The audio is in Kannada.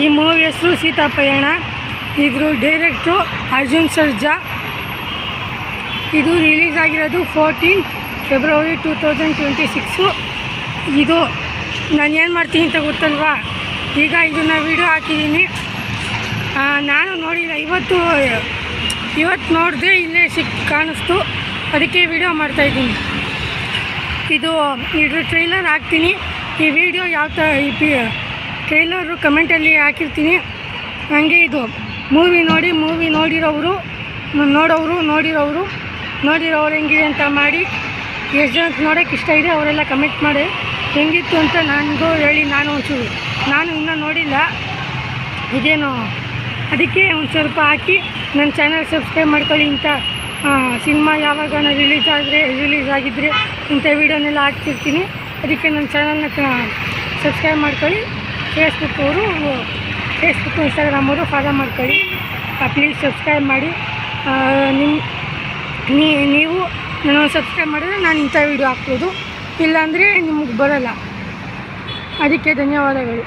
ಈ ಮೂವಿ ಹೆಸರು ಸೀತಾಪಯಣ. ಇದ್ರ ಡೈರೆಕ್ಟ್ರು ಅರ್ಜುನ್ ಸರ್ಜಾ. ಇದು ರಿಲೀಸ್ ಆಗಿರೋದು 14 ಫೆಬ್ರವರಿ 2026. ಇದು ನಾನು ಏನು ಮಾಡ್ತೀನಿ ಅಂತ ಗೊತ್ತಲ್ವಾ. ಈಗ ಇದನ್ನು ವಿಡಿಯೋ ಹಾಕಿದ್ದೀನಿ. ನಾನು ನೋಡಿಲ್ಲ, ಇವತ್ತು ನೋಡಿದೆ, ಇಲ್ಲೇ ಕಾಣಿಸ್ತು, ಅದಕ್ಕೆ ವಿಡಿಯೋ ಮಾಡ್ತಾಯಿದ್ದೀನಿ. ಇದ್ರ ಟ್ರೈಲರ್ ಹಾಕ್ತೀನಿ. ಈ ವಿಡಿಯೋ ಈ ಟ್ರೈಲರು ಕಮೆಂಟಲ್ಲಿ ಹಾಕಿರ್ತೀನಿ. ಹಾಗೆ ಇದು ಮೂವಿ ನೋಡಿರೋರು ಹೆಂಗಿದೆ ಅಂತ ಮಾಡಿ. ಎಷ್ಟು ಜನಕ್ಕೆ ನೋಡೋಕ್ಕೆ ಇಷ್ಟ ಇದೆ ಅವರೆಲ್ಲ ಕಮೆಂಟ್ ಮಾಡಿ ಹೆಂಗಿತ್ತು ಅಂತ ನನಗೂ ಹೇಳಿ. ನಾನು ಇನ್ನೂ ನೋಡಿಲ್ಲ, ಇದೇನು ಅದಕ್ಕೆ ಒಂದು ಸ್ವಲ್ಪ ಹಾಕಿ ನನ್ನ ಚಾನಲ್ ಸಬ್ಸ್ಕ್ರೈಬ್ ಮಾಡ್ಕೊಳ್ಳಿ. ಇಂಥ ಸಿನಿಮಾ ಯಾವಾಗ ರಿಲೀಸ್ ಆಗಿದ್ದರೆ ಇಂಥ ವೀಡಿಯೋನೆಲ್ಲ ಹಾಕ್ತಿರ್ತೀನಿ. ಅದಕ್ಕೆ ನನ್ನ ಚಾನಲ್ನ ಸಬ್ಸ್ಕ್ರೈಬ್ ಮಾಡ್ಕೊಳ್ಳಿ. ಫೇಸ್ಬುಕ್ಕು ಇನ್ಸ್ಟಾಗ್ರಾಮ್ ಅವರು ಫಾಲೋ ಮಾಡ್ಕೊಳ್ಳಿ. ಪ್ಲೀಸ್ ಸಬ್ಸ್ಕ್ರೈಬ್ ಮಾಡಿ. ನೀವು ನಾನು ಸಬ್ಸ್ಕ್ರೈಬ್ ಮಾಡಿದ್ರೆ ನಾನು ಇಂಥ ವೀಡಿಯೋ ಹಾಕ್ಬೋದು, ಇಲ್ಲಾಂದರೆ ನಿಮಗೆ ಬರೋಲ್ಲ. ಅದಕ್ಕೆ ಧನ್ಯವಾದಗಳು.